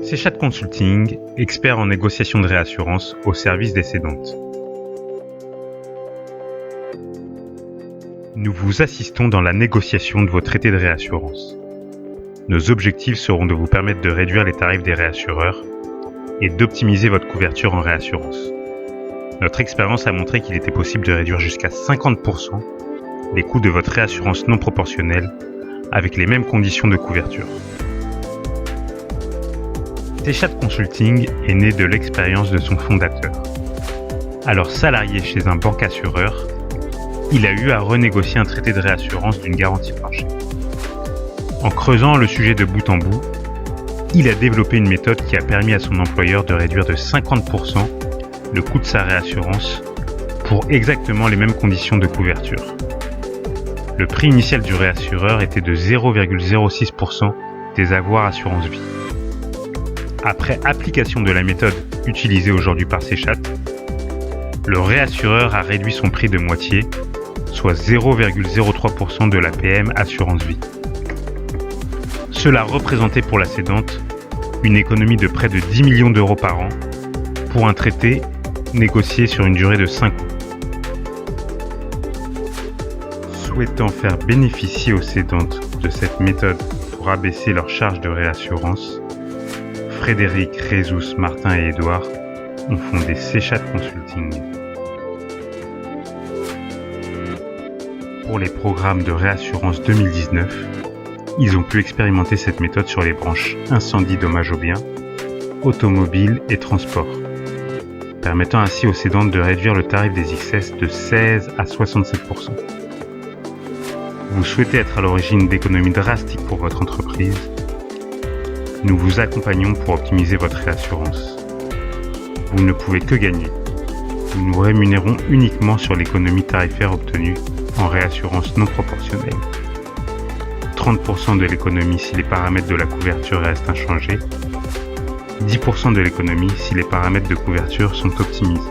Chat Consulting, expert en négociation de réassurance au service des cédantes. Nous vous assistons dans la négociation de vos traités de réassurance. Nos objectifs seront de vous permettre de réduire les tarifs des réassureurs et d'optimiser votre couverture en réassurance. Notre expérience a montré qu'il était possible de réduire jusqu'à 50% les coûts de votre réassurance non proportionnelle avec les mêmes conditions de couverture. Chat Consulting est né de l'expérience de son fondateur. Alors salarié chez un bancassureur, il a eu à renégocier un traité de réassurance d'une garantie plancher. En creusant le sujet de bout en bout, il a développé une méthode qui a permis à son employeur de réduire de 50% le coût de sa réassurance pour exactement les mêmes conditions de couverture. Le prix initial du réassureur était de 0,06% des avoirs assurance vie. Après application de la méthode utilisée aujourd'hui par Chat, le réassureur a réduit son prix de moitié, soit 0,03% de la PM assurance vie. Cela représentait pour la cédante une économie de près de 10 millions d'euros par an pour un traité négocié sur une durée de 5 ans. Souhaitant faire bénéficier aux cédantes de cette méthode pour abaisser leurs charges de réassurance, Frédéric, Résus, Martin et Édouard ont fondé Chat Consulting. Pour les programmes de réassurance 2019, ils ont pu expérimenter cette méthode sur les branches incendie, dommages aux biens, automobile et transport, permettant ainsi aux cédantes de réduire le tarif des XS de 16 à 67%. Vous souhaitez être à l'origine d'économies drastiques pour votre entreprise? Nous vous accompagnons pour optimiser votre réassurance. Vous ne pouvez que gagner. Nous nous rémunérons uniquement sur l'économie tarifaire obtenue en réassurance non proportionnelle. 30% de l'économie si les paramètres de la couverture restent inchangés, 10% de l'économie si les paramètres de couverture sont optimisés.